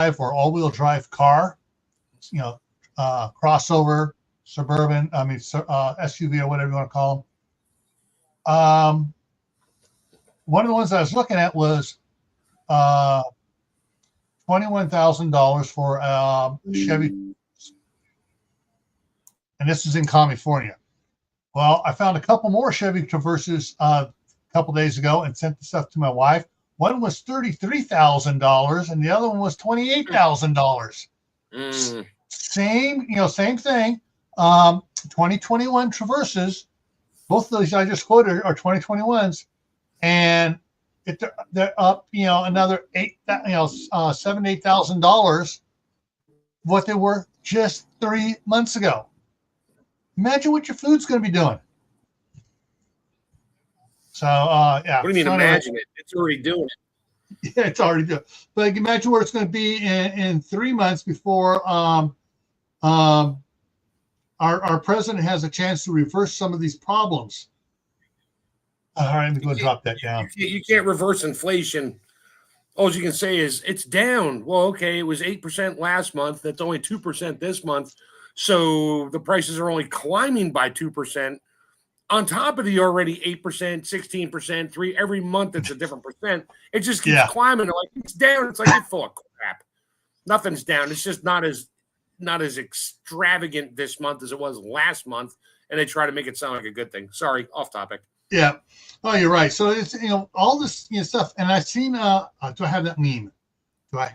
or all-wheel drive car, crossover, suburban, SUV or whatever you want to call them. One of the ones I was looking at was $21,000 for Chevy, and this is in California. Well, I found a couple more Chevy Traverses a couple days ago and sent the stuff to my wife. One was $33,000 and the other one was $28,000. Same thing. 2021 Traverses. Both of those I just quoted are 2021s, and they're up, another $8,000 what they were just 3 months ago. Imagine what your food's going to be doing. So, yeah. What do you mean, imagine it? It's already doing it. Yeah, it's already doing it. But imagine where it's going to be in 3 months before our president has a chance to reverse some of these problems. All right, let me go drop that down. You can't reverse inflation. All you can say is it's down. Well, okay, it was 8% last month. That's only 2% this month. So the prices are only climbing by 2%. On top of the already 8%, 16%, 3 every month it's a different percent. It just keeps climbing. Like it's down. It's like you're full of crap. Nothing's down. It's just not as extravagant this month as it was last month. And they try to make it sound like a good thing. Sorry, off topic. Yeah. Oh, you're right. So it's all this stuff. And I've seen do I have that meme? I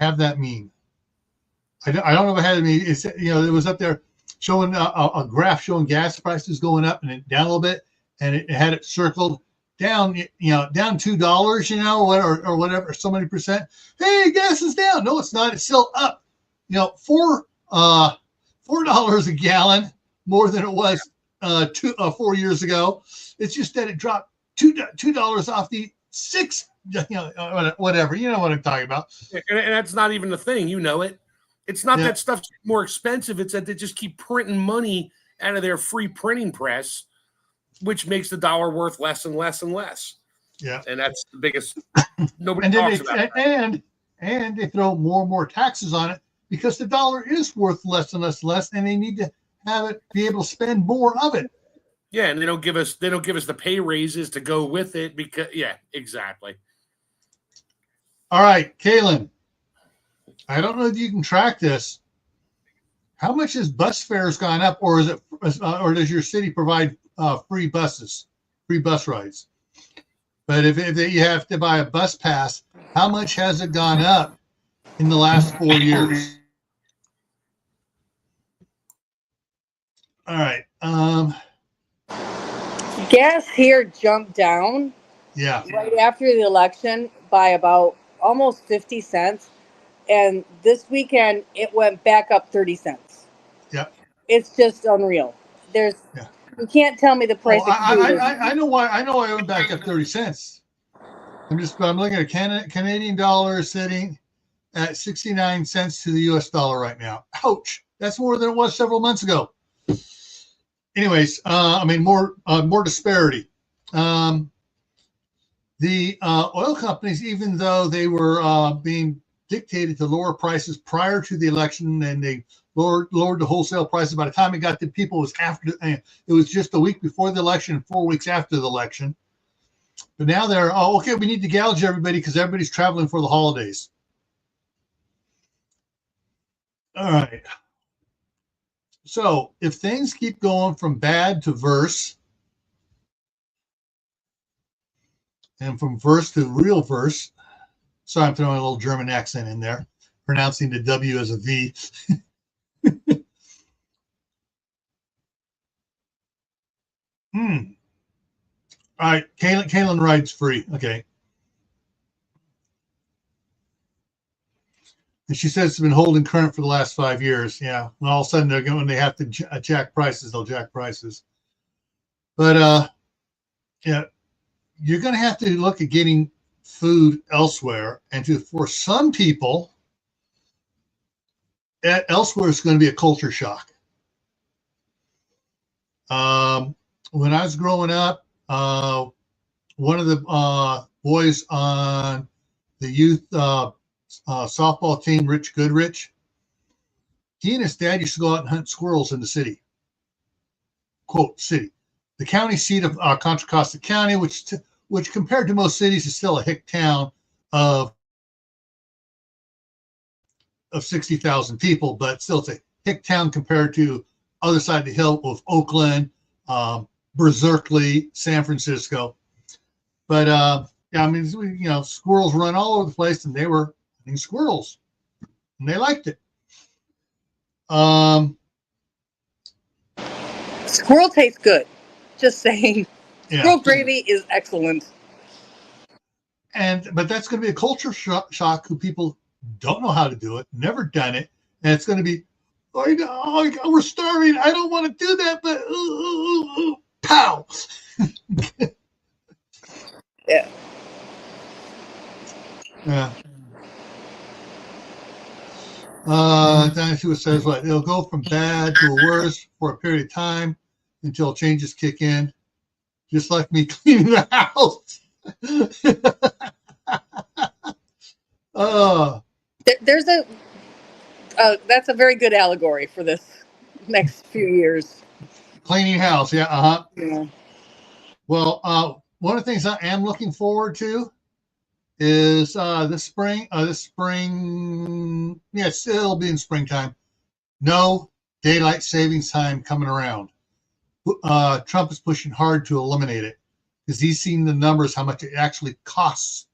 don't know if I had it. It's it was up there showing a graph showing gas prices going up and then down a little bit, and it had it circled down, down $2, or whatever, so many percent. Hey, gas is down. No, it's not. It's still up. $4 a gallon more than it was 4 years ago. It's just that it dropped $2 off the $6. Whatever. You know what I'm talking about. And that's not even the thing. You know it. It's not that stuff's more expensive. It's that they just keep printing money out of their free printing press, which makes the dollar worth less and less and less. Yeah. And that's the biggest. Nobody talks about that. And they throw more and more taxes on it because the dollar is worth less and less and less, and they need to have it be able to spend more of it. Yeah, and they don't give us the pay raises to go with it because exactly. All right, Kaylin. I don't know if you can track this. How much has bus fares gone up, or is it, or does your city provide free bus rides? But if you have to buy a bus pass, how much has it gone up in the last 4 years? All right. Gas here jumped down. Yeah. Right after the election by about almost 50 cents. And this weekend, it went back up 30 cents. Yep. It's just unreal. You can't tell me the price. I know why. I know I went back up 30 cents. I'm looking at Canadian dollar sitting at 69 cents to the US dollar right now. Ouch. That's more than it was several months ago. Anyways, more disparity. The oil companies, even though they were being dictated to lower prices prior to the election, and they lowered the wholesale prices. By the time it got to people, it was just a week before the election and 4 weeks after the election. But now they're, we need to gouge everybody because everybody's traveling for the holidays. All right. So if things keep going from bad to verse, and from verse to real verse, sorry, I'm throwing a little German accent in there, pronouncing the W as a V. All right, Kaylin rides free. Okay. And she says it's been holding current for the last 5 years. Yeah. And all of a sudden when they have to jack prices, they'll jack prices. But you're going to have to look at getting food elsewhere, and for some people, elsewhere is going to be a culture shock. When I was growing up, one of the boys on the youth softball team, Rich Goodrich. He and his dad used to go out and hunt squirrels in the city. Quote, city. The county seat of Contra Costa County, which compared to most cities is still a hick town of 60,000 people, but still it's a hick town compared to other side of the hill of Oakland, Berkeley, San Francisco. But yeah, I mean, squirrels run all over the place, and they were hunting squirrels, and they liked it. Squirrel tastes good. Just saying. Yeah. Squirrel gravy is excellent. But that's going to be a culture shock who people don't know how to do it, never done it, and it's going to be, we're starving. I don't want to do that, but pow. Yeah. Yeah. Then she says, what? It'll go from bad to worse for a period of time until changes kick in, just like me cleaning the house. There's that's a very good allegory for this next few years. Cleaning house, yeah, Yeah. Well, one of the things I am looking forward to is this spring. Yes, it'll be in springtime. No daylight savings time coming around. Trump is pushing hard to eliminate it because he's seen the numbers, how much it actually costs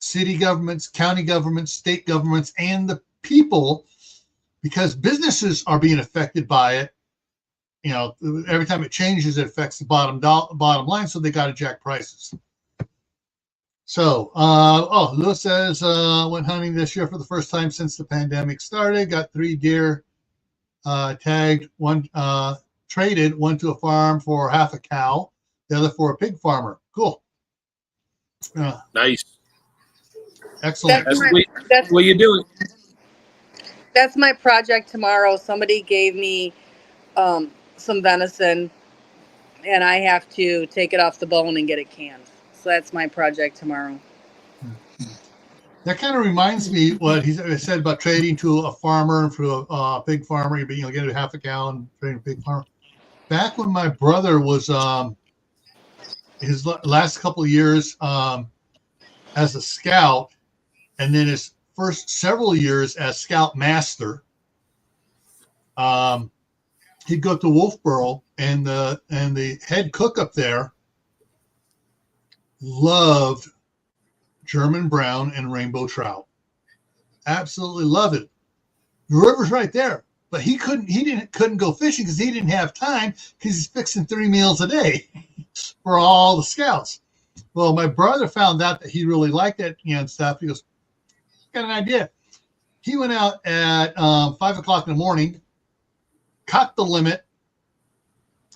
city governments, county governments, state governments, and the people, because businesses are being affected by it. Every time it changes, it affects the bottom line, so they got to jack prices. So, Lewis says, went hunting this year for the first time since the pandemic started. Got 3 deer tagged, traded, one to a farm for half a cow, the other for a pig farmer. Cool. Nice. Excellent. That's what you do. That's my project tomorrow. Somebody gave me some venison, and I have to take it off the bone and get it canned. So that's my project tomorrow. That kind of reminds me what he said about trading to a farmer for a pig farmer. You get a half a cow and trading a pig farmer. Back when my brother was his last couple of years as a scout, and then his first several years as scout master, he'd go to Wolfboro, and the head cook up there loved German brown and rainbow trout. Absolutely love it. The river's right there, but he couldn't go fishing because he didn't have time because he's fixing 3 meals a day for all the scouts. Well, my brother found out that he really liked that and stuff. He goes, got an idea. He went out at 5 o'clock in the morning, caught the limit,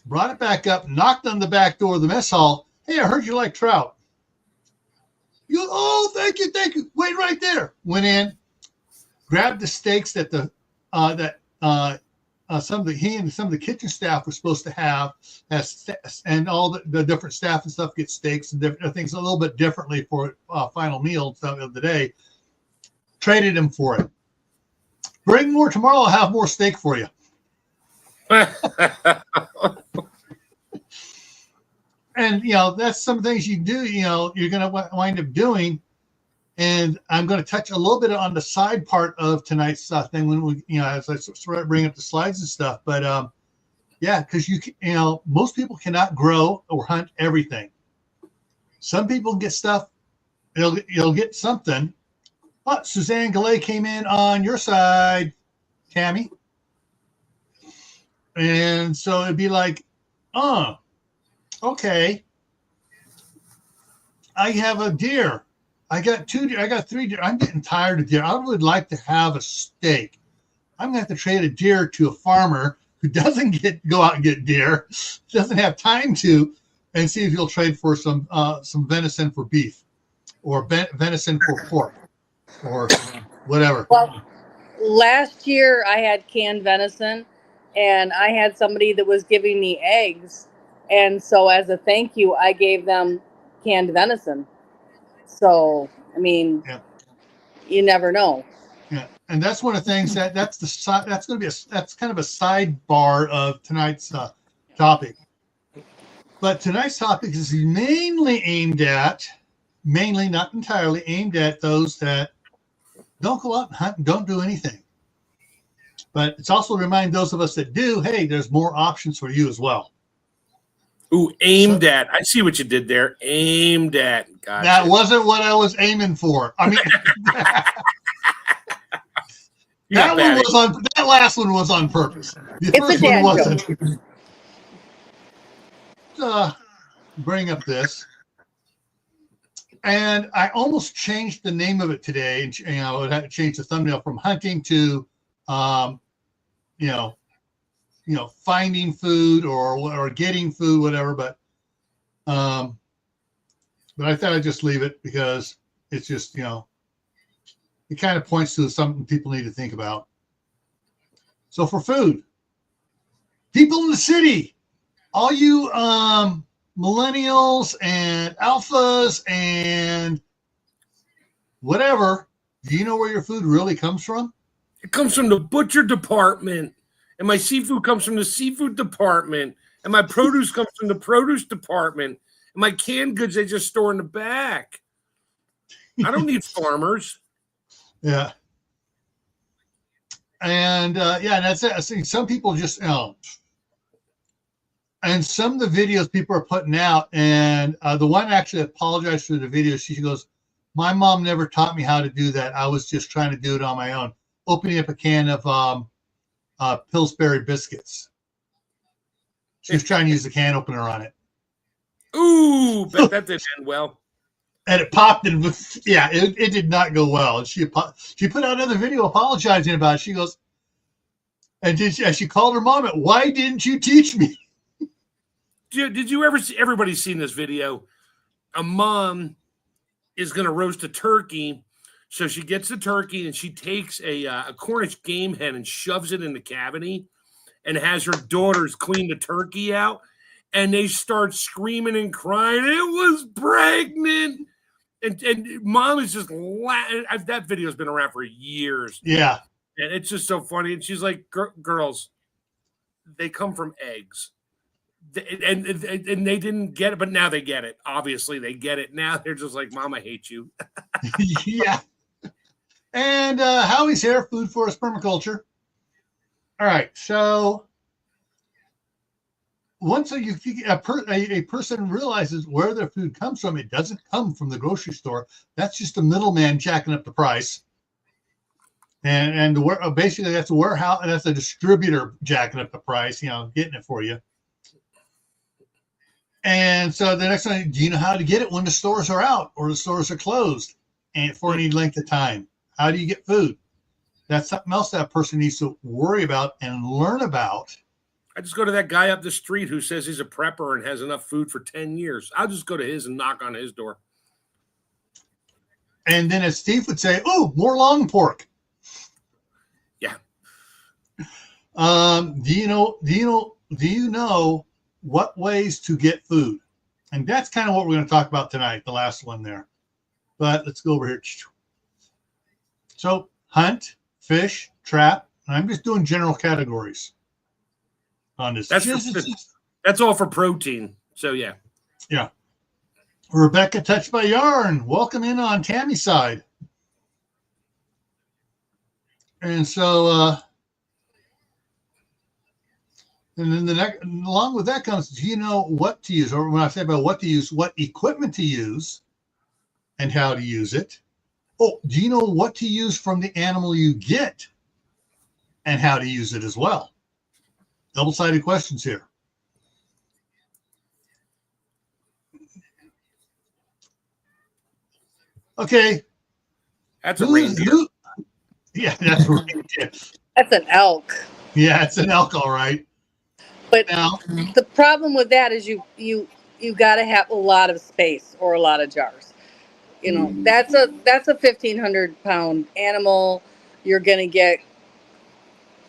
brought it back up, knocked on the back door of the mess hall. Hey, I heard you like trout. You go, oh, thank you. Wait right there. Went in, grabbed the steaks that some of the kitchen staff were supposed to have, and all the different staff and stuff get steaks and different things a little bit differently for final meal stuff of the day. Traded him for it. Bring more tomorrow. I'll have more steak for you. And, that's some things you do, you're going to wind up doing. And I'm going to touch a little bit on the side part of tonight's thing when we, as I sort of bring up the slides and stuff. But, because most people cannot grow or hunt everything. Some people get stuff. You'll get something. Oh, Suzanne Galley came in on your side, Tammy. And so it'd be like, okay. I have a deer. I got 2 deer. I got 3 deer. I'm getting tired of deer. I would like to have a steak. I'm going to have to trade a deer to a farmer who doesn't go out and get deer, doesn't have time to, and see if he'll trade for some venison for beef or venison for pork or whatever. Well, last year I had canned venison, and I had somebody that was giving me eggs. And so as a thank you, I gave them canned venison. So, I mean, you never know. Yeah, and that's one of the things that's going to be that's kind of a sidebar of tonight's topic. But tonight's topic is mainly not entirely aimed at those that don't go out and hunt and don't do anything. But it's also to remind those of us that do, hey, there's more options for you as well. Ooh, aimed at. I see what you did there. Aimed at. Gotcha. That wasn't what I was aiming for. I mean, that last one was on purpose. The first one wasn't. Bring up this, and I almost changed the name of it today. And I had to change the thumbnail from hunting to, finding food or getting food, whatever. But I thought I'd just leave it because it's just it kind of points to something people need to think about. So for food, people in the city, all you millennials and alphas and whatever, do you know where your food really comes from? It comes from the butcher department, and my seafood comes from the seafood department, and my produce comes from the produce department, and my canned goods they just store in the back. I don't need farmers. Yeah. And that's it. I think some people just and some of the videos people are putting out, and the one actually apologized for the video. She goes, "My mom never taught me how to do that. I was just trying to do it on my own." Opening up a can of Pillsbury biscuits. She was trying to use the can opener on it. Ooh, bet that didn't end well. And it popped, and it did not go well. And she put out another video apologizing about it. She goes, and she called her mom, "Why didn't you teach me?" Did you ever see? Everybody's seen this video. A mom is going to roast a turkey, so she gets the turkey and she takes a Cornish game hen and shoves it in the cavity, and has her daughters clean the turkey out, and they start screaming and crying. It was pregnant, and mom is just laughing. That video's been around for years. Yeah, and it's just so funny. And she's like, "Girls, they come from eggs." And they didn't get it, but now they get it. Obviously, they get it now. They're just like, "Mom, I hate you." Yeah. And Howie's here, food for us permaculture. All right, so once a person realizes where their food comes from, it doesn't come from the grocery store. That's just a middleman jacking up the price. And basically that's a warehouse, and that's a distributor jacking up the price, getting it for you. And so the next one, do you know how to get it when the stores are out or the stores are closed and for any length of time? How do you get food? That's something else that person needs to worry about and learn about. I just go to that guy up the street who says he's a prepper and has enough food for 10 years. I'll just go to his and knock on his door. And then as Steve would say, "Oh, more long pork." Yeah. Do you know what ways to get food? And that's kind of what we're going to talk about tonight, the last one there. But let's go over here. So hunt, fish, trap. I'm just doing general categories on this. That's all for protein. So yeah. Yeah. Rebecca Touched by Yarn. Welcome in on Tammy's side. And so and then along with that comes, do you know what to use? Or when I say about what to use, what equipment to use and how to use it. Oh, do you know what to use from the animal you get and how to use it as well? Double-sided questions here. Okay. That's a reindeer. Yeah, that's a reindeer. That's an elk. Yeah, it's an elk, all right. But the problem with that is you got to have a lot of space or a lot of jars. That's a 1,500-pound animal. You're going to get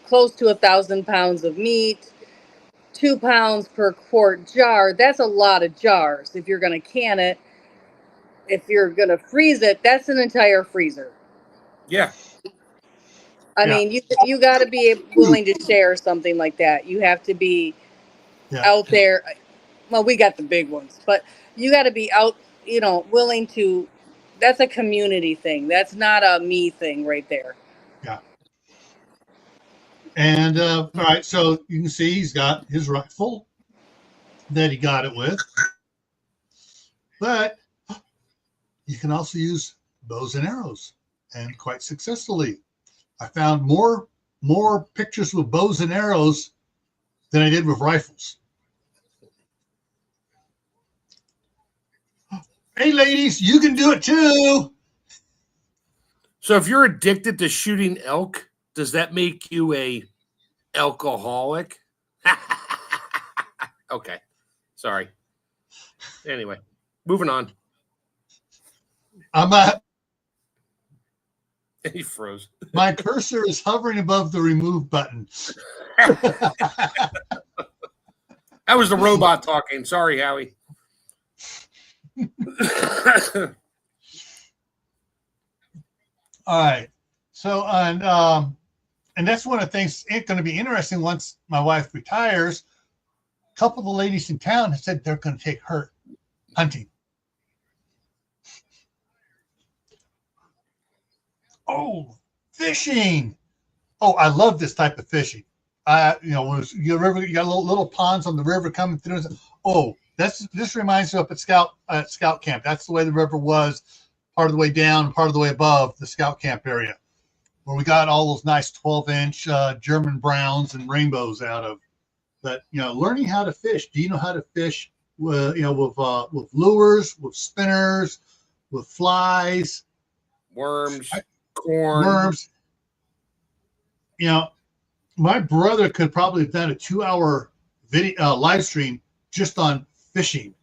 close to 1,000 pounds of meat, 2 pounds per quart jar. That's a lot of jars. If you're going to can it, if you're going to freeze it, that's an entire freezer. Yeah. I mean, you got to be willing to share something like that. You have to be out there. Well, we got the big ones, but you got to be out, willing to. That's a community thing. That's not a me thing right there. Yeah. And all right, so you can see he's got his rifle that he got it with, but you can also use bows and arrows, and quite successfully. I found more pictures with bows and arrows than I did with rifles. Hey, ladies, you can do it too. So if you're addicted to shooting elk, does that make you a alcoholic? Okay. Sorry. Anyway, moving on. He froze. My cursor is hovering above the remove button. That was the robot talking. Sorry, Howie. All right. So, and that's one of the things. It's going to be interesting once my wife retires. A couple of the ladies in town have said they're going to take her hunting. Oh, fishing! Oh, I love this type of fishing. When you got little ponds on the river coming through. Oh, this reminds me up at Scout Camp. That's the way the river was, part of the way down, part of the way above the Scout Camp area, where we got all those nice 12-inch German browns and rainbows out of. But learning how to fish. Do you know how to fish? With lures, with spinners, with flies, worms, corn. Worms. My brother could probably have done a 2-hour video live stream just on fishing.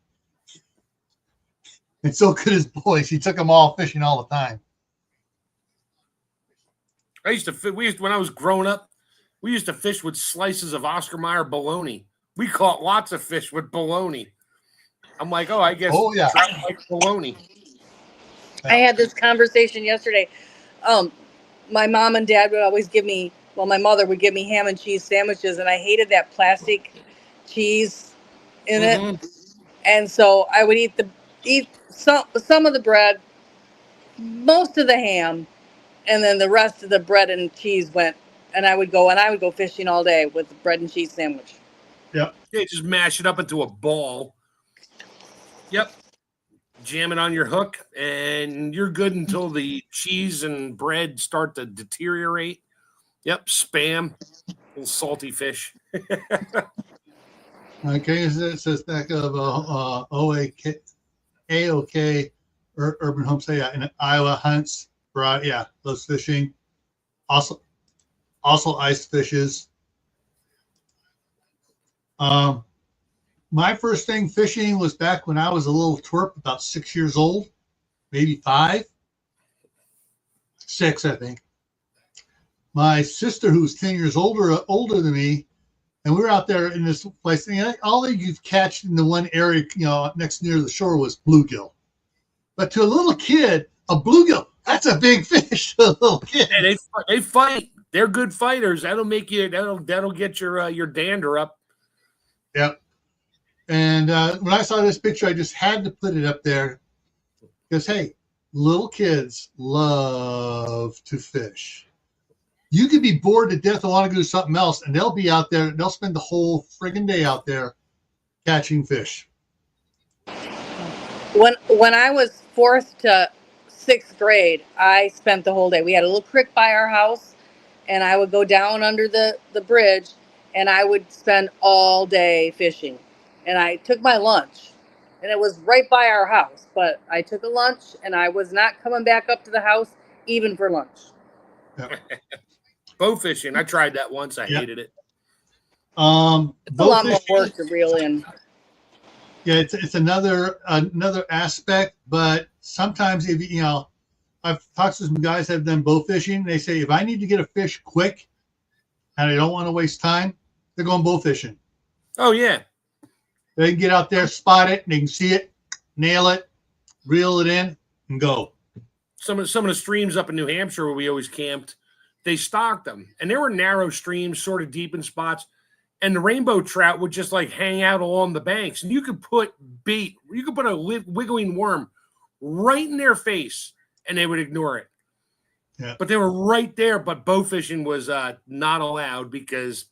And so could his boys. He took them all fishing all the time. When I was growing up, we used to fish with slices of Oscar Mayer bologna. We caught lots of fish with bologna. I'm like, I guess. Oh yeah, like bologna. I had this conversation yesterday. My mom and dad would always give me. Well, my mother would give me ham and cheese sandwiches, and I hated that plastic cheese in it. And so I would eat some of the bread, most of the ham, and then the rest of the bread and cheese went. And I would go fishing all day with the bread and cheese sandwich. Yep. Yeah, just mash it up into a ball. Yep. Jam it on your hook, and you're good until the cheese and bread start to deteriorate. Yep, spam, little salty fish. Okay, it says back of AOK Urban Homestay in Iowa hunts, those fishing. Also ice fishes. My first thing fishing was back when I was a little twerp, about 6 years old, maybe 5, 6, I think. My sister, who was 10 years older than me, and we were out there in this place. And all that you'd catch in the one area, next near the shore was bluegill. But to a little kid, a bluegill, that's a big fish to a little kid. And they fight. They're good fighters. That'll make you. That'll get your dander up. Yep. And when I saw this picture, I just had to put it up there because, hey, little kids love to fish. You could be bored to death and want to go do something else, and they'll be out there. They'll spend the whole friggin' day out there catching fish. When I was 4th to 6th grade, I spent the whole day. We had a little creek by our house, and I would go down under the bridge, and I would spend all day fishing. And I took my lunch, and it was right by our house. But I took a lunch, and I was not coming back up to the house even for lunch. Yep. Bow fishing. I tried that once. I hated it. It's a lot more work to reel in. Yeah, it's another aspect, but sometimes if I've talked to some guys that have done bow fishing. They say if I need to get a fish quick and I don't want to waste time, they're going bow fishing. Oh yeah. They can get out there, spot it, and they can see it, nail it, reel it in, and go. some of the streams up in New Hampshire where we always camped, they stocked them, and there were narrow streams, sort of deep in spots, and the rainbow trout would just like hang out along the banks, and you could put bait, you could put a wiggling worm right in their face, and they would ignore it. Yeah. But they were right there. But bow fishing was not allowed because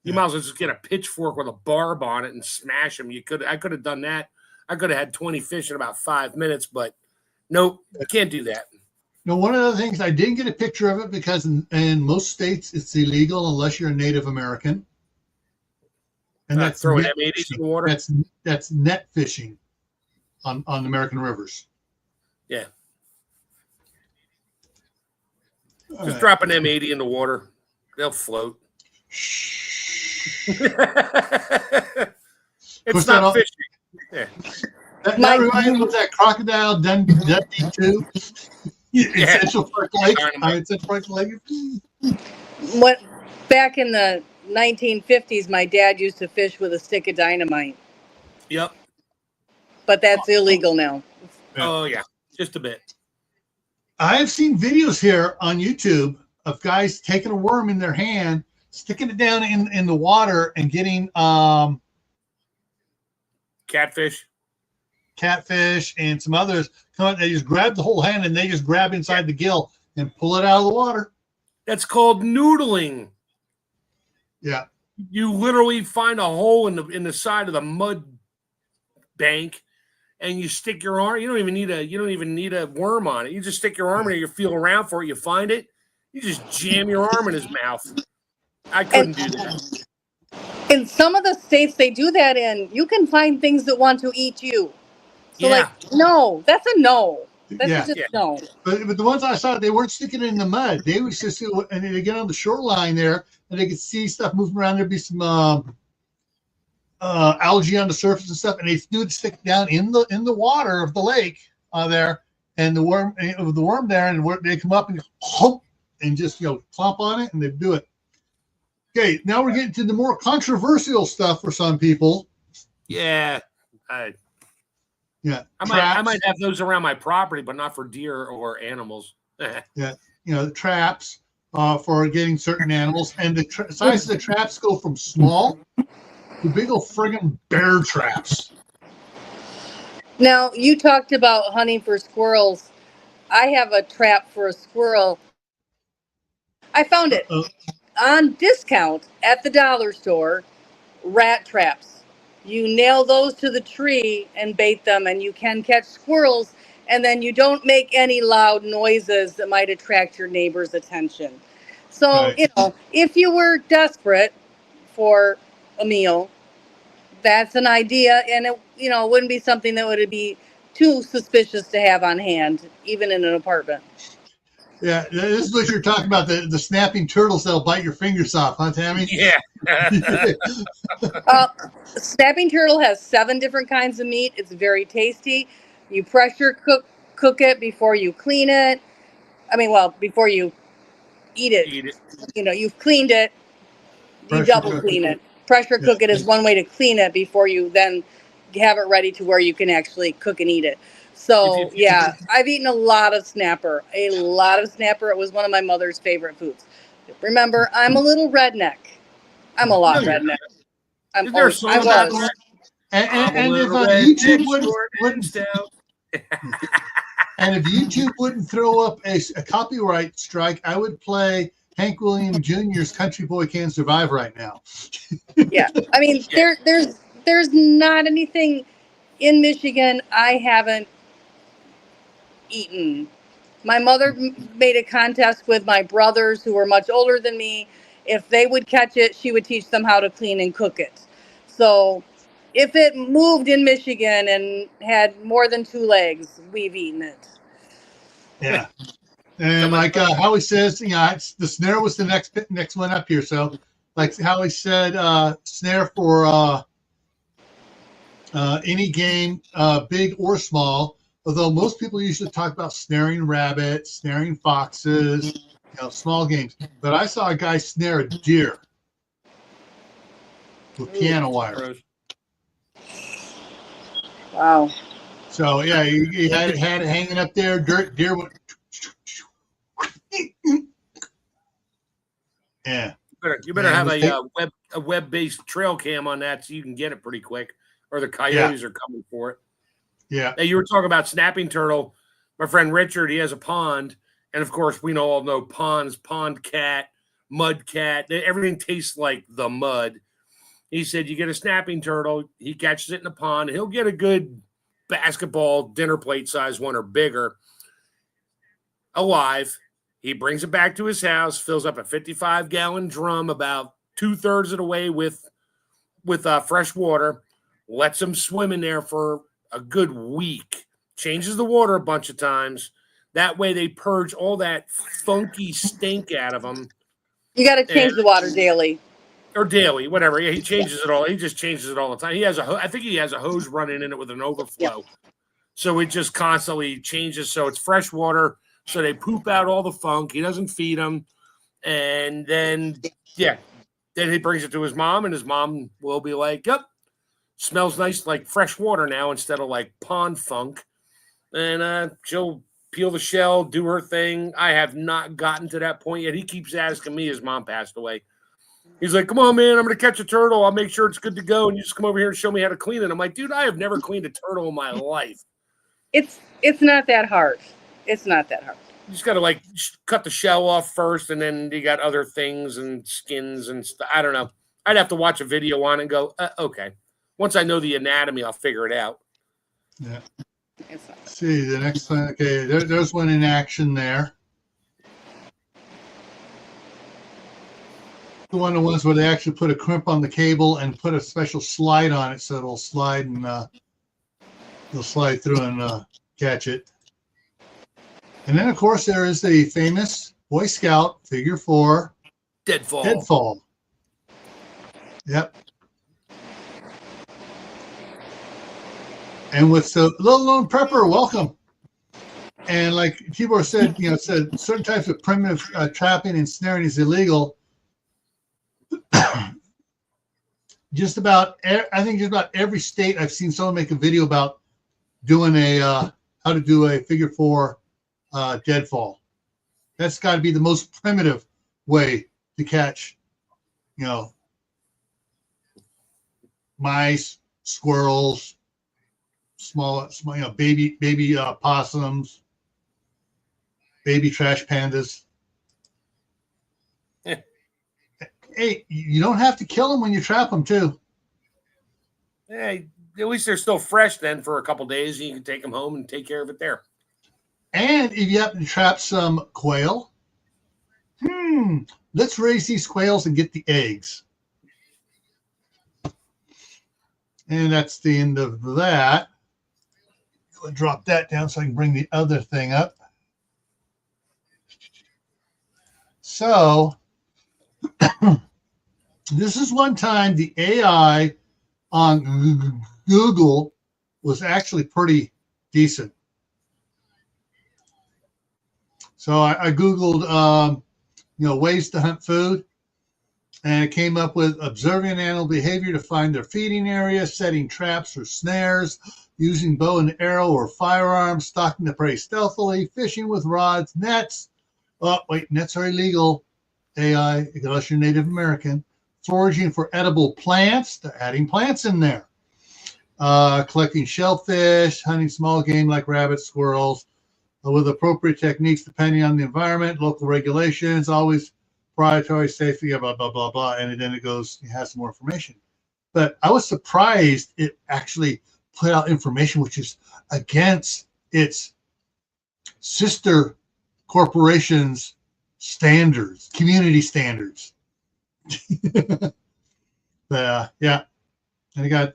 you might as well just get a pitchfork with a barb on it and smash them. I could have done that. I could have had 20 fish in about 5 minutes, but nope, can't do that. Now, one of the things I didn't get a picture of it because in most states it's illegal unless you're a Native American. And that's throwing net M80s fishing. in the water. That's net fishing on American rivers. Yeah. All Just right. drop an M80 in the water. They'll float. It's Push that not off. fishing. Yeah. That reminds me of that crocodile Dundee 2. Essential Park Lake. Essential Park Lake. What back in the 1950s, my dad used to fish with a stick of dynamite, Yep. but that's illegal now. Yeah. Oh, yeah. Just a bit. I have seen videos here on YouTube of guys taking a worm in their hand, sticking it down in the water, and getting Catfish. catfish and some others. They just grab the whole hand and they just grab inside the gill and pull it out of the water. That's called noodling. Yeah. You literally find a hole in the side of the mud bank, and you stick your arm. You don't even need a worm on it. You just stick your arm in it. You feel around for it. You find it. You just jam your arm in his mouth. I couldn't do that. In some of the states they do that in, you can find things that want to eat you. So Yeah. like, no, that's a no. That's Yeah. just no. But the ones I saw, they weren't sticking it in the mud. They was just, and they get on the shoreline there, and they could see stuff moving around. There'd be some algae on the surface and stuff, and they do stick down in the water of the lake there, and the worm there, and they come up and hump and just clomp on it, and they do it. Okay, now we're getting to the more controversial stuff for some people. Yeah. Yeah, I might have those around my property, but not for deer or animals. Yeah, the traps for getting certain animals, and the size of the traps go from small to big old friggin' bear traps. Now, you talked about hunting for squirrels. I have a trap for a squirrel. I found it on discount at the dollar store. Rat traps. You nail those to the tree and bait them, and you can catch squirrels, and then you don't make any loud noises that might attract your neighbor's attention. So, Right. if you were desperate for a meal, that's an idea, and it wouldn't be something that would be too suspicious to have on hand, even in an apartment. Yeah, this is what you're talking about, the snapping turtles that'll bite your fingers off, huh, Tammy? Yeah. Snapping turtle has 7 different kinds of meat. It's very tasty. You pressure cook it before you clean it. Before you eat it. You've cleaned it. You double clean it. Pressure cook it is one way to clean it before you then have it ready to where you can actually cook and eat it. So, yeah, I've eaten a lot of snapper. It was one of my mother's favorite foods. Remember, I'm a little redneck. I'm a lot redneck. I was. And if YouTube wouldn't and if YouTube wouldn't throw up a copyright strike, I would play Hank Williams Jr.'s Country Boy Can't Survive right now. Yeah, there's not anything in Michigan I haven't eaten. My mother made a contest with my brothers who were much older than me. If they would catch it, she would teach them how to clean and cook it. So if it moved in Michigan and had more than 2 legs, we've eaten it. Yeah. And like Howie says, the snare was the next one up here. So like Howie said, snare for any game, big or small. Although most people usually talk about snaring rabbits, snaring foxes, small games. But I saw a guy snare a deer with piano wire. Wow. So yeah, he had it hanging up there. Deer went Yeah. You better Yeah, have mistake. a web-based trail cam on that so you can get it pretty quick, or the Yeah. coyotes are coming for it. Yeah. Now, you were talking about snapping turtle. My friend Richard, he has a pond, and of course, we all know ponds, pond cat, mud cat. Everything tastes like the mud. He said you get a snapping turtle, he catches it in the pond, he'll get a good basketball dinner plate size one or bigger, alive. He brings it back to his house, fills up a 55-gallon drum about 2/3 of the way with fresh water, lets him swim in there for a good week, changes the water a bunch of times. That way they purge all that funky stink out of them. You got to change the water daily. Or daily, whatever. Yeah, he changes it all. He just changes it all the time. I think he has a hose running in it with an overflow. Yep. So it just constantly changes. So it's fresh water. So they poop out all the funk. He doesn't feed them. And then he brings it to his mom, and his mom will be like, yep, smells nice like fresh water now instead of like pond funk. And she'll peel the shell, do her thing. I have not gotten to that point yet. He keeps asking me. His mom passed away. He's like, come on, man, I'm going to catch a turtle. I'll make sure it's good to go. And you just come over here and show me how to clean it. I'm like, dude, I have never cleaned a turtle in my life. It's not that hard. It's not that hard. You just got to like cut the shell off first. And then you got other things and skins and stuff. I don't know. I'd have to watch a video on it and go, okay. Once I know the anatomy, I'll figure it out. Yeah. Let's see the next one. Okay, there's one in action there. One of the ones where they actually put a crimp on the cable and put a special slide on it so it'll slide and you'll slide through and catch it. And then, of course, there is the famous Boy Scout figure 4 deadfall. Yep. And with the little known prepper, welcome. And like Tibor said, it said certain types of primitive trapping and snaring is illegal. Just about every state I've seen someone make a video about doing how to do a figure 4 deadfall. That's got to be the most primitive way to catch, mice, squirrels, small baby possums, baby trash pandas. Hey, you don't have to kill them when you trap them, too. Hey, at least they're still fresh then for a couple days. You can take them home and take care of it there. And if you happen to trap some quail, let's raise these quails and get the eggs. And that's the end of that. I'll drop that down so I can bring the other thing up. So this is one time the AI on Google was actually pretty decent. So I Googled, ways to hunt food, and it came up with observing animal behavior to find their feeding area, setting traps or snares, using bow and arrow or firearms, stalking the prey stealthily, fishing with rods, nets. Oh, wait, nets are illegal. AI, unless you're Native American. Foraging for edible plants. They're adding plants in there. Collecting shellfish, hunting small game like rabbits, squirrels, with appropriate techniques depending on the environment, local regulations, always proprietary safety, blah, blah, blah, blah. And then it has some more information. But I was surprised it actually put out information which is against its sister corporations' standards, community standards. Yeah. And it got,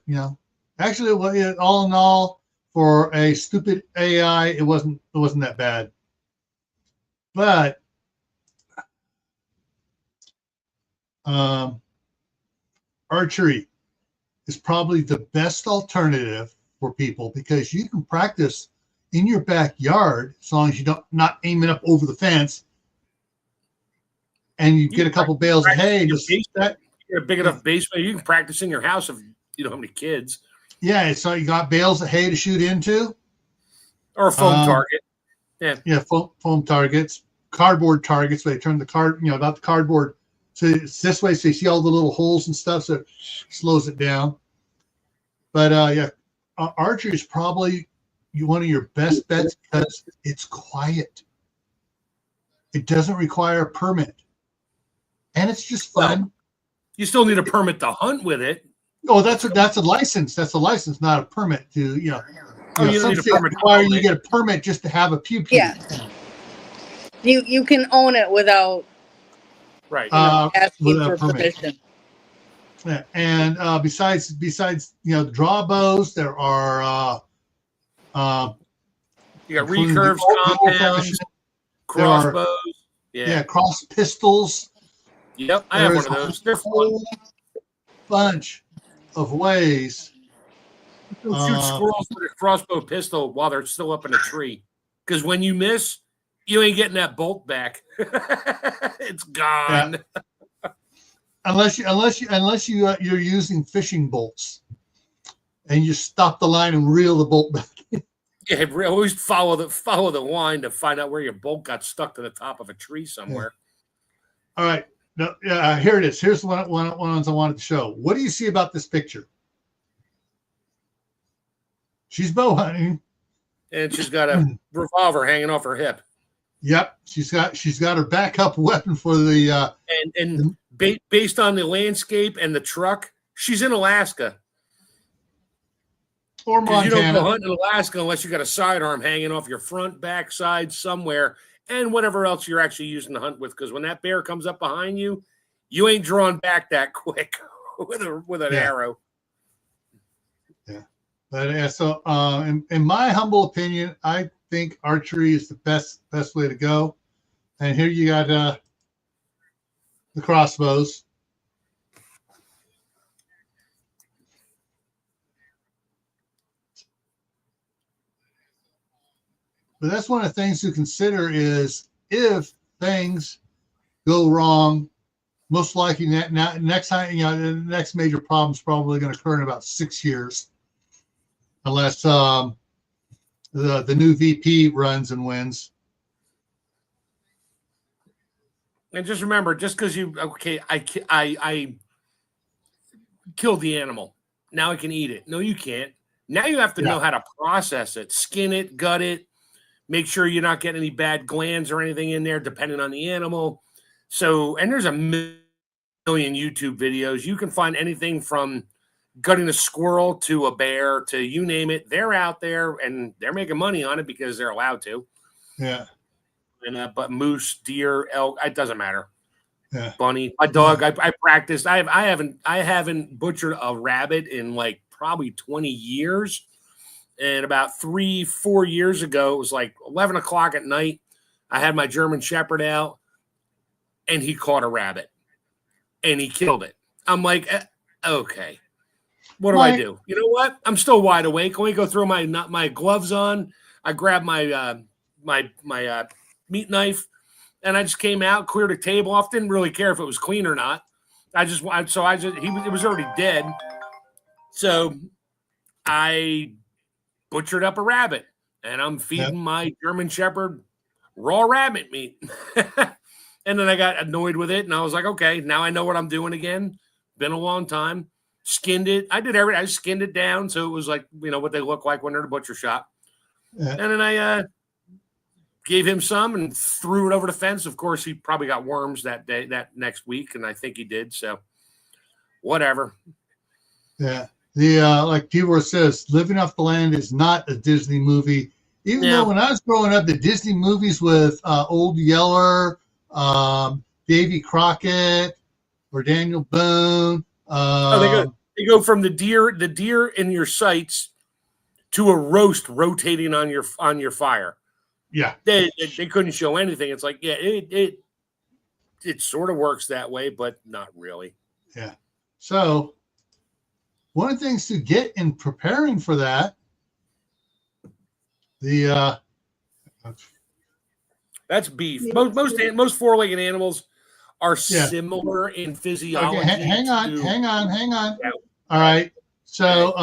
actually, all in all, for a stupid AI, it wasn't that bad. But archery is probably the best alternative for people because you can practice in your backyard as long as you don't not aiming up over the fence, and you get a couple bales of hay. You're a big enough basement. You can practice in your house if you don't have any kids. Yeah, so you got bales of hay to shoot into, or a foam target. Yeah, foam targets, cardboard targets. They turn the not the cardboard So it's this way, so you see all the little holes and stuff, so it slows it down. But yeah, archery is probably one of your best bets because it's quiet. It doesn't require a permit, and it's just fun. Well, you still need a permit to hunt with it. Oh, that's a license. That's a license, not a permit to You don't some need a states permit to require own you it. get a permit just to have a pew pew. Yeah. You can own it without Right. asking without for permit. permission. Yeah. And besides the draw bows, there are You got including the recurves, compounds, old-fashioned, crossbows. yeah, cross pistols. Yep, I have one There's of those. They're fun. whole bunch of ways. Shoot squirrels with a crossbow pistol while they're still up in a tree. Because when you miss, you ain't getting that bolt back. It's gone. Yeah. Unless you're using fishing bolts, and you stop the line and reel the bolt back. Yeah, always follow the line to find out where your bolt got stuck to the top of a tree somewhere. All right. No, here it is. Here's one I wanted to show. What do you see about this picture? She's bow hunting. And she's got a revolver hanging off her hip. Yep, she's got her backup weapon for the. Based on the landscape and the truck, she's in Alaska. Or Montana. You don't go Montana. hunt in Alaska unless you got a sidearm hanging off your front, back, side, somewhere, and whatever else you're actually using to hunt with. Because when that bear comes up behind you, you ain't drawing back that quick with an arrow. Yeah, but so in my humble opinion, I think archery is the best way to go. And here you got the crossbows. But that's one of the things to consider is if things go wrong, most likely next time, the next major problem is probably going to occur in about 6 years, unless the new VP runs and wins. And just remember, just because I killed the animal, now I can eat it. No, you can't. Now you have to know how to process it, skin it, gut it. Make sure you're not getting any bad glands or anything in there, depending on the animal. So, and there's a million YouTube videos. You can find anything from gutting a squirrel to a bear to you name it. They're out there and they're making money on it because they're allowed to. Yeah. And but moose, deer, elk, it doesn't matter. Yeah. Bunny, my dog. I practiced. I haven't butchered a rabbit in like probably 20 years. And about 3-4 years ago, it was like 11 o'clock at night. I had my German Shepherd out, and he caught a rabbit, and he killed it. I'm like, okay, what do I do? You know what? I'm still wide awake. Let me go throw my gloves on. I grabbed my meat knife, and I just came out, cleared a table off. Didn't really care if it was clean or not. It was already dead. So I butchered up a rabbit, and I'm feeding my German Shepherd raw rabbit meat. And then I got annoyed with it, and I was like, okay, now I know what I'm doing again. Been a long time. Skinned it. I did everything. I skinned it down so it was like, what they look like when they're in a butcher shop. Yeah. And then I gave him some and threw it over the fence. Of course, he probably got worms that next week, and I think he did. So whatever. Yeah. The like T-Word says, Living Off the Land is not a Disney movie. Even though when I was growing up, the Disney movies with Old Yeller, Davy Crockett, or Daniel Boone. They go from the deer in your sights to a roast rotating on your fire. Yeah, they couldn't show anything. It's like it sort of works that way, but not really. Yeah. So one of the things to get in preparing for that, that's beef. Most four-legged animals are similar in physiology. Okay, hang on. Yeah. All right. So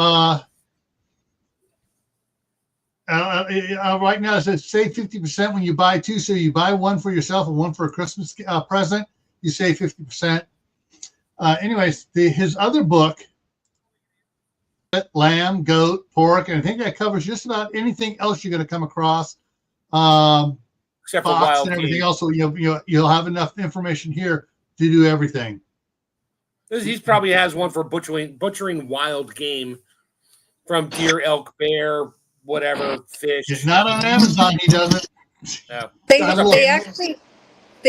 right now it says save 50% when you buy two. So you buy one for yourself and one for a Christmas present. You save 50%. Anyways, his other book, lamb, goat, pork, and I think that covers just about anything else you're going to come across. Except for Fox wild and everything game. else. So you'll have enough information here to do everything. He probably has one for butchering wild game from deer, elk, bear, whatever, fish. It's not on Amazon. He doesn't. No. They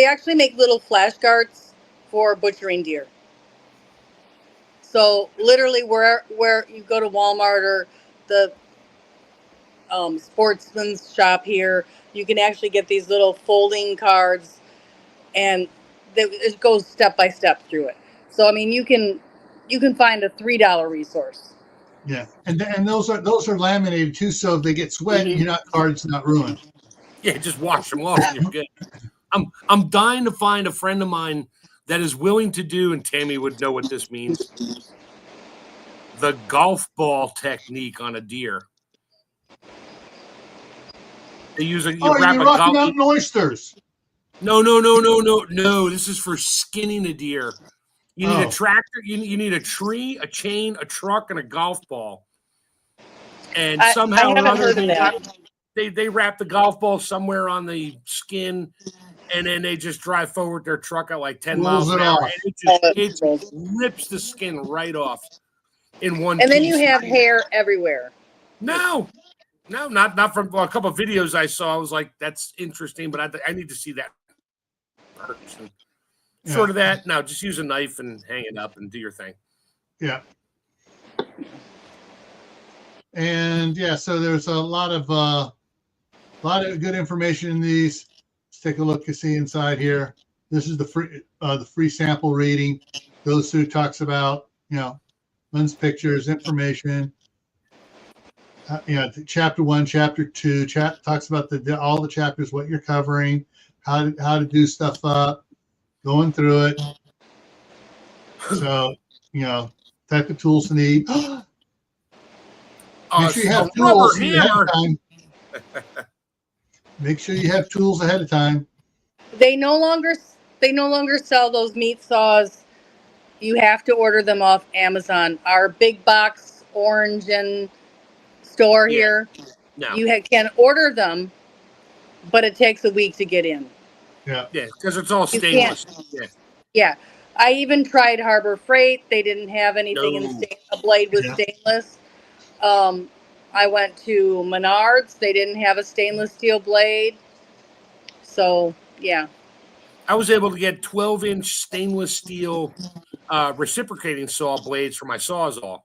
actually make little flashcards for butchering deer. So literally, where you go to Walmart or the sportsman's shop here, you can actually get these little folding cards, and it goes step by step through it. So I mean, you can find a $3 resource. Yeah, and those are laminated too, so if they get sweat, card's not ruined. Yeah, just wash them off and you're good. I'm dying to find a friend of mine that is willing to do, and Tammy would know what this means, the golf ball technique on a deer. They use a you're Rocky Mountain oysters. No. This is for skinning a deer. You need a tractor. You need a tree, a chain, a truck, and a golf ball. And somehow or other, they wrap the golf ball somewhere on the skin, and then they just drive forward their truck at like 10 miles an hour, and it just rips the skin right off in one. And then you have hair everywhere. No, not from a couple of videos I saw. I was like, that's interesting, but I need to see that. Short of that, no, just use a knife and hang it up and do your thing. Yeah. And so there's a lot of good information in these. Let's take a look and see inside here. This is the free sample reading. Goes through, talks about lens pictures, information. Chapter 1, chapter 2, talks about all the chapters, what you're covering, how to do stuff up, going through it. So, type of tools to need. Make sure you have tools ahead of time. Make sure you have tools ahead of time. They no longer sell those meat saws. You have to order them off Amazon. Our big box orange and store here. No. You can order them, but it takes a week to get in. Yeah, because it's all stainless. Yeah. I even tried Harbor Freight. They didn't have anything in the blade was stainless. I went to Menards. They didn't have a stainless steel blade. So, yeah. I was able to get 12-inch stainless steel reciprocating saw blades for my Sawzall.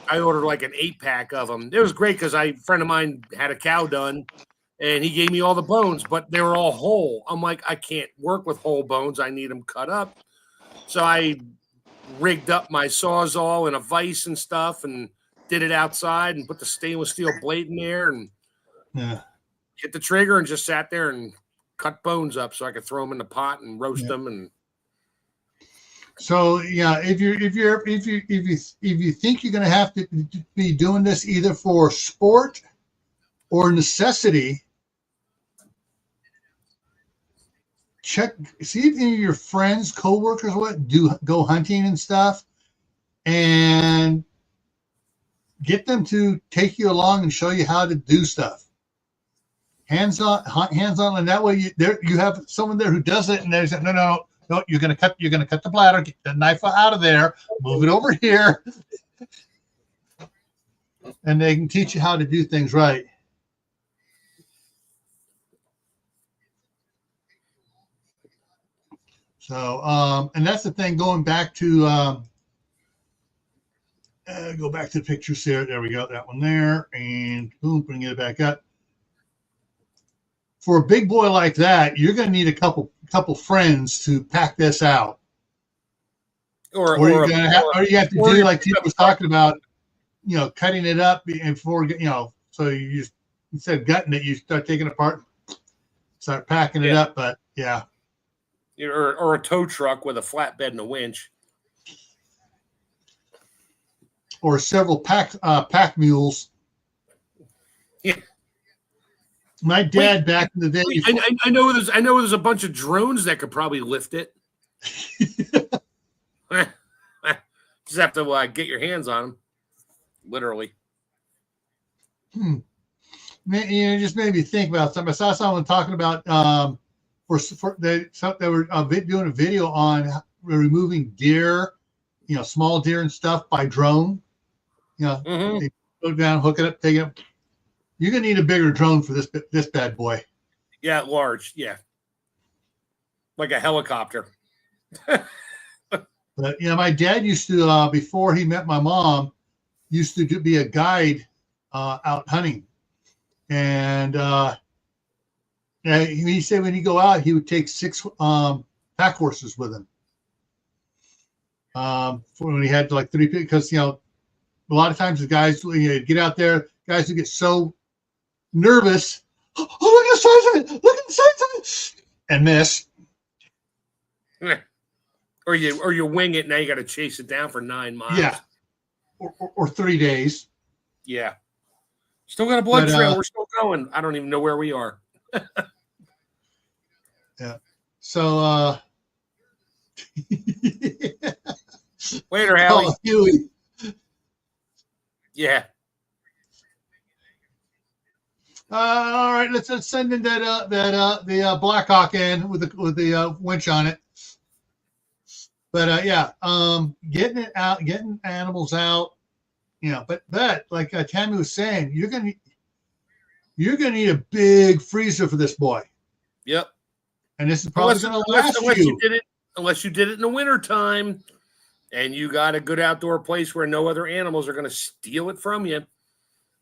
I ordered like an 8-pack of them. It was great because a friend of mine had a cow done, and he gave me all the bones, but they were all whole. I'm like, I can't work with whole bones. I need them cut up. So I rigged up my Sawzall in a vise and stuff and did it outside and put the stainless steel blade in there and hit the trigger and just sat there and cut bones up so I could throw them in the pot and roast them. And so if you think you're going to have to be doing this either for sport or necessity, see if any of your friends, coworkers, go hunting and stuff, and get them to take you along and show you how to do stuff. Hands on, and that way you have someone there who does it, and they say, no, you're gonna cut the bladder, get the knife out of there, move it over here, and they can teach you how to do things right. So, and that's the thing. Going back to go back to the pictures here. There we go. That one there, and boom, bring it back up. For a big boy like that, you're going to need a couple friends to pack this out. Or you have to do like Tito was talking about, cutting it up before, so you just, instead of gutting it, you start taking it apart, start packing it up. But yeah. Or a tow truck with a flatbed and a winch. Or several pack mules. Yeah. My dad back in the day. I know there's a bunch of drones that could probably lift it. Just have to get your hands on them, literally. Just made me think about something. I saw someone talking about they were doing a video on removing deer, small deer and stuff by drone. They go down, hook it up, take it up. You're gonna need a bigger drone for this bad boy. Yeah, large. Yeah, like a helicopter. But my dad used to before he met my mom, used to be a guide out hunting, and he said when he go out, he would take 6 pack horses with him. For when he had like 3 people, because a lot of times the guys get out there, guys who get so nervous. Oh, look at the size of it! Look at the size of it! And miss. Or you wing it. Now you got to chase it down for 9 miles. Yeah, or 3 days. Yeah. Still got a blood trail. We're still going. I don't even know where we are. Yeah. So later, Hallie. Huey. Yeah. All right, let's send in the Blackhawk in with the winch on it. But getting it out, getting animals out, But like Tammy was saying, you're gonna need a big freezer for this boy. Yep. And this is probably going to last you. Unless you did it in the wintertime and you got a good outdoor place where no other animals are going to steal it from you,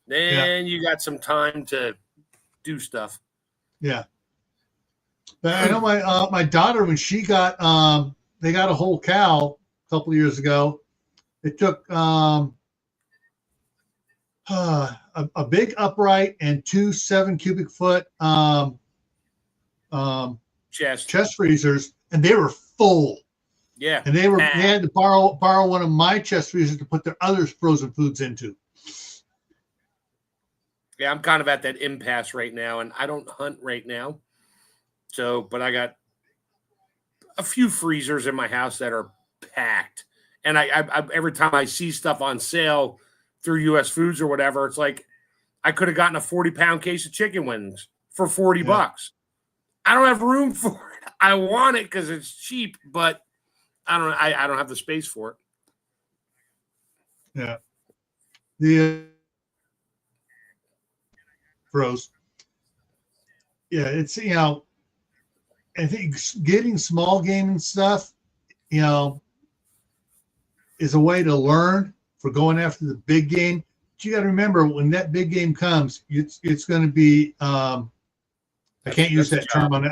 then you got some time to do stuff. Yeah. But I know my daughter, when she got they got a whole cow a couple of years ago. It took a big upright and 2 7 cubic foot chest freezers, and they were full. Yeah. And they had to borrow one of my chest freezers to put their other frozen foods into. Yeah, I'm kind of at that impasse right now, and I don't hunt right now. So, but I got a few freezers in my house that are packed. And I every time I see stuff on sale through US Foods or whatever, it's like I could have gotten a 40-pound case of chicken wings for $40. I don't have room for it. I want it because it's cheap, but I don't have the space for it. Yeah. The froze. Yeah, it's I think getting small game and stuff, is a way to learn for going after the big game. But you got to remember, when that big game comes, it's going to be. I can't use that term on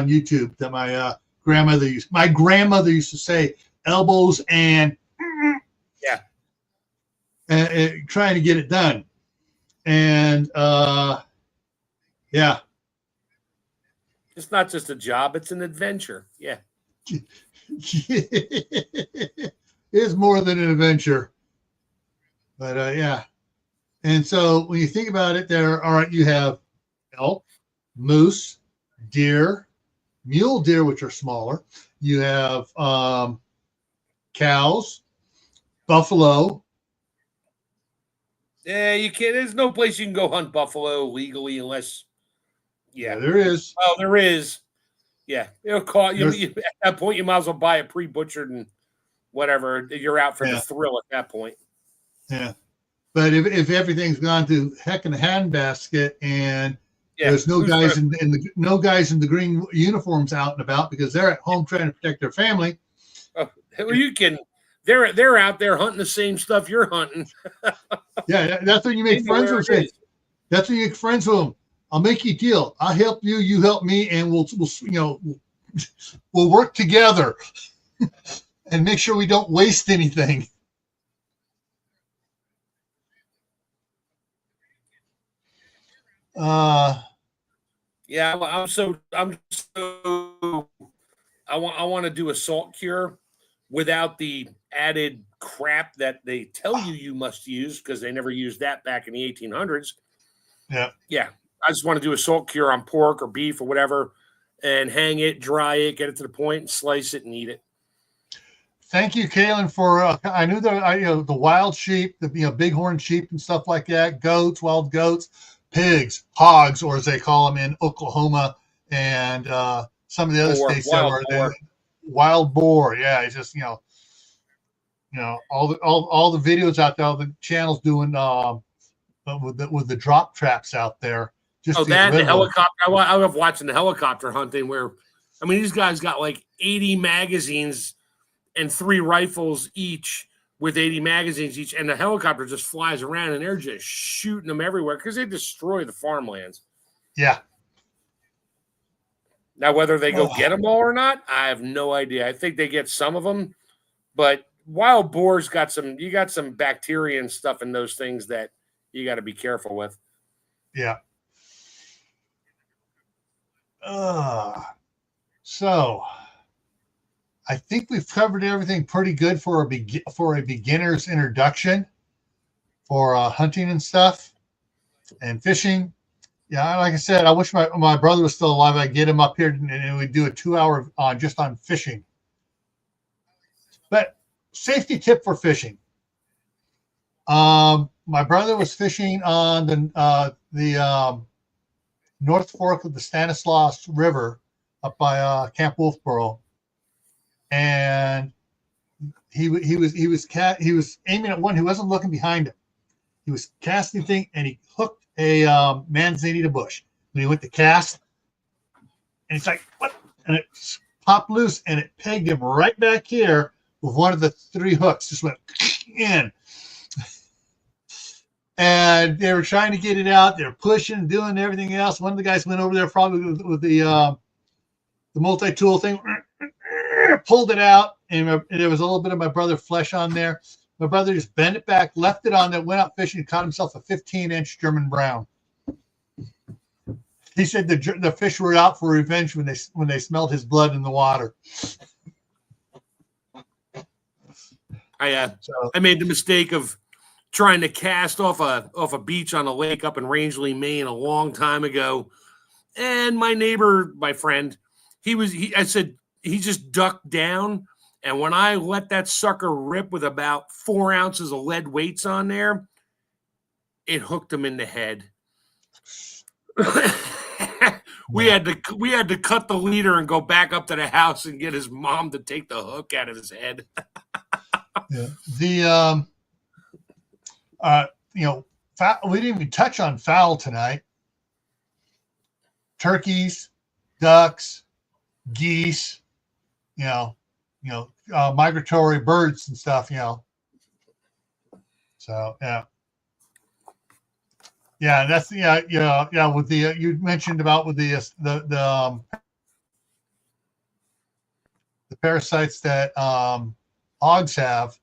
YouTube that my grandmother used. My grandmother used to say elbows and trying to get it done, and it's not just a job; it's an adventure. Yeah. It's more than an adventure, but and so when you think about it, you have elk, moose, deer, mule deer, which are smaller. You have cows, buffalo. Yeah, you can't. There's no place you can go hunt buffalo legally unless. Yeah, there is. Oh, there is. Yeah, it'll cost you. At that point, you might as well buy it pre-butchered and whatever. You're out for the thrill at that point. Yeah, but if everything's gone to heck in a handbasket and there's no guys in the green uniforms out and about because they're at home trying to protect their family. Well, you can. They're out there hunting the same stuff you're hunting. Yeah, that's when you make friends with them. That's when you make friends with them. I'll make you a deal. I'll help you. You help me, and we'll work together and make sure we don't waste anything. I want to do a salt cure without the added crap that they tell you must use because they never used that back in the 1800s. Yeah. I just want to do a salt cure on pork or beef or whatever and hang it, dry it, get it to the point and slice it and eat it. thank you, Kaylin, for I knew that the wild sheep, the bighorn sheep and stuff like that, goats, wild goats, pigs, hogs, or as they call them in Oklahoma and some of the other states that Wild are boar. the wild boar. Yeah, it's just all the videos out there, all the channels doing with the drop traps out there. Just Oh, to get that rid the of them. helicopter. I love watching the helicopter hunting where, I mean, these guys got like 80 magazines and 3 rifles each with 80 magazines each, and the helicopter just flies around and they're just shooting them everywhere because they destroy the farmlands. Yeah. Now, whether they go get them all or not, I have no idea. I think they get some of them, but wild boars got some. You got some bacteria and stuff in those things that you got to be careful with. Yeah. So I think we've covered everything pretty good for a beginner's introduction for hunting and stuff and fishing. Yeah, like I said, I wish my brother was still alive. I'd get him up here and we'd do a 2-hour just on fishing. But safety tip for fishing. My brother was fishing on the North Fork of the Stanislaus River up by Camp Wolfboro, and he was aiming at one who wasn't looking behind him. He was casting thing, and he hooked a manzanita bush. When he went to cast, and it's like, what? And it popped loose, and it pegged him right back here with one of the 3 hooks. Just went in. And they were trying to get it out. They were pushing, doing everything else. One of the guys went over there probably with the multi-tool thing, pulled it out, and there was a little bit of my brother's flesh on there. My brother just bent it back, left it on there, went out fishing, and caught himself a 15-inch German brown. He said the fish were out for revenge when they smelled his blood in the water. I made the mistake of trying to cast off a beach on a lake up in Rangeley, Maine, a long time ago, and my neighbor, my friend, I said he just ducked down, and when I let that sucker rip with about 4 ounces of lead weights on there, it hooked him in the head. We had to cut the leader and go back up to the house and get his mom to take the hook out of his head. Yeah. We didn't even touch on fowl tonight. Turkeys, ducks, geese, migratory birds and stuff, So yeah, that's with the you mentioned about with the parasites that hogs have.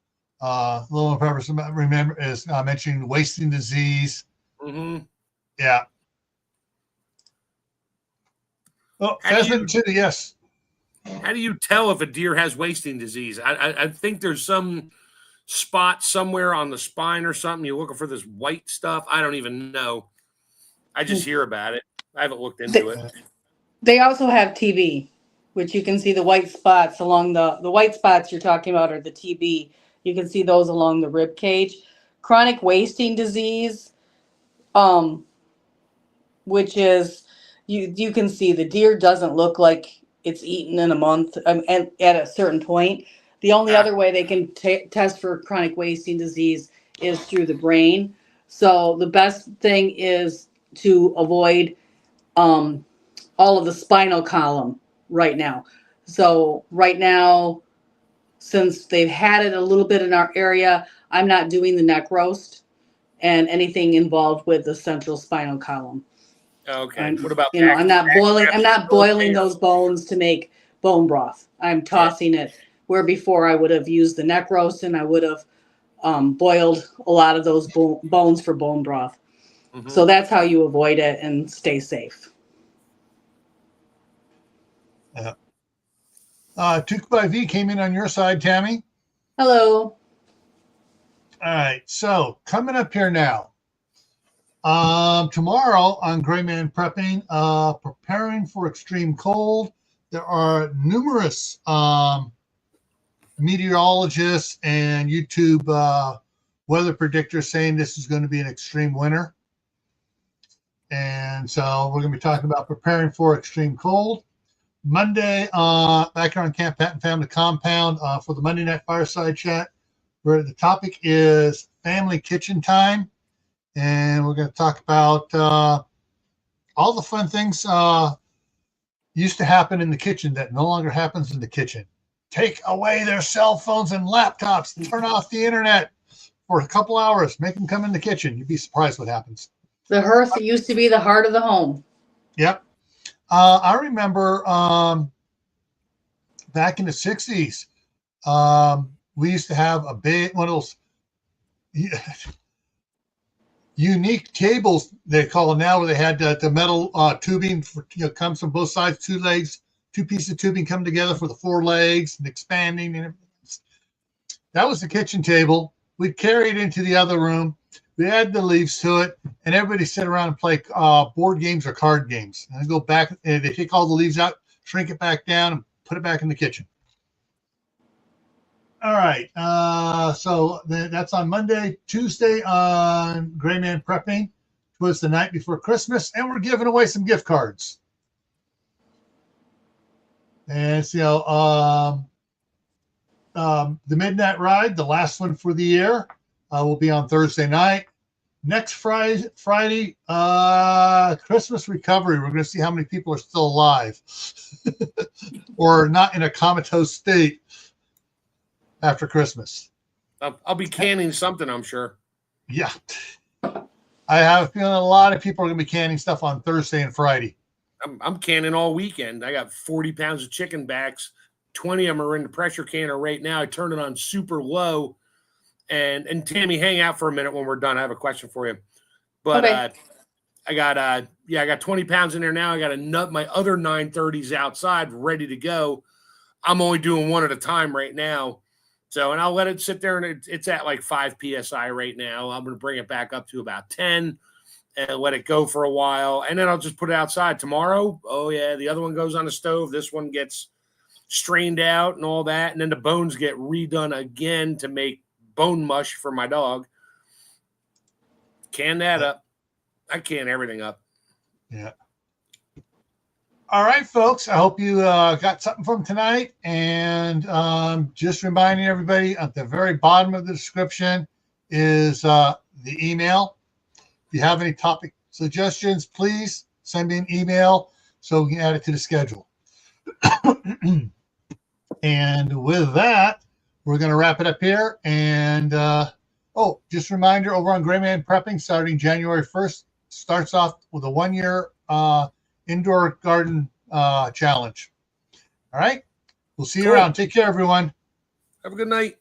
Little Peppers remember is mentioning wasting disease. Mm-hmm. Yeah. Oh, pheasant too. Yes. How do you tell if a deer has wasting disease? I think there's some spot somewhere on the spine or something. You're looking for this white stuff. I don't even know. I just hear about it. I haven't looked into it. They also have TB, which you can see the white spots along the white spots you're talking about are the TB. You can see those along the rib cage. Chronic wasting disease, which is you can see the deer doesn't look like it's eaten in a month and at a certain point. The only other way they can test for chronic wasting disease is through the brain. So the best thing is to avoid all of the spinal column right now. So right now, since they've had it a little bit in our area, I'm not doing the neck roast and anything involved with the central spinal column. Okay. What about I'm not boiling those bones to make bone broth. I'm tossing it where before I would have used the neck roast and I would have boiled a lot of those bones for bone broth. Mm-hmm. So that's how you avoid it and stay safe. Yeah. 2x V came in on your side, Tammy. Hello. All right. So coming up here now. Tomorrow on Gray Man Prepping, preparing for extreme cold. There are numerous meteorologists and YouTube weather predictors saying this is going to be an extreme winter. And so we're going to be talking about preparing for extreme cold. Monday, back here on Camp Patton Family Compound for the Monday Night Fireside Chat, where the topic is family kitchen time. And we're going to talk about all the fun things used to happen in the kitchen that no longer happens in the kitchen. Take away their cell phones and laptops, turn off the internet for a couple hours, make them come in the kitchen. You'd be surprised what happens. The hearth used to be the heart of the home. Yep. I remember back in the 60s, we used to have a big one of those unique tables, they call it now, where they had the metal tubing for, comes from both sides, two legs, two pieces of tubing come together for the four legs and expanding and everything. That was the kitchen table. We'd carry it into the other room. We add the leaves to it, and everybody sit around and play board games or card games. And I go back, and they take all the leaves out, shrink it back down, and put it back in the kitchen. All right. So that's on Monday. Tuesday on Gray Man Prepping was the night before Christmas, and we're giving away some gift cards. And so, the Midnight Ride, the last one for the year, will be on Thursday night. Next Friday, Christmas recovery. We're going to see how many people are still alive or not in a comatose state after Christmas. I'll be canning something, I'm sure. Yeah. I have a feeling a lot of people are going to be canning stuff on Thursday and Friday. I'm canning all weekend. I got 40 pounds of chicken backs. 20 of them are in the pressure canner right now. I turned it on super low. And Tammy, hang out for a minute when we're done. I have a question for you. But okay. I got 20 pounds in there now. I got my other 930s outside ready to go. I'm only doing one at a time right now. So, and I'll let it sit there, and it's at like 5 PSI right now. I'm going to bring it back up to about 10 and let it go for a while. And then I'll just put it outside tomorrow. Oh yeah. The other one goes on the stove. This one gets strained out and all that. And then the bones get redone again to make bone mush for my dog. Can that up. I can everything up. Yeah. All right, folks. I hope you got something from tonight. And just reminding everybody, at the very bottom of the description is the email. If you have any topic suggestions, please send me an email so we can add it to the schedule. And with that, we're going to wrap it up here. And, just a reminder, over on Gray Man Prepping, starting January 1st, starts off with a 1-year indoor garden challenge. All right. We'll see you around. Take care, everyone. Have a good night.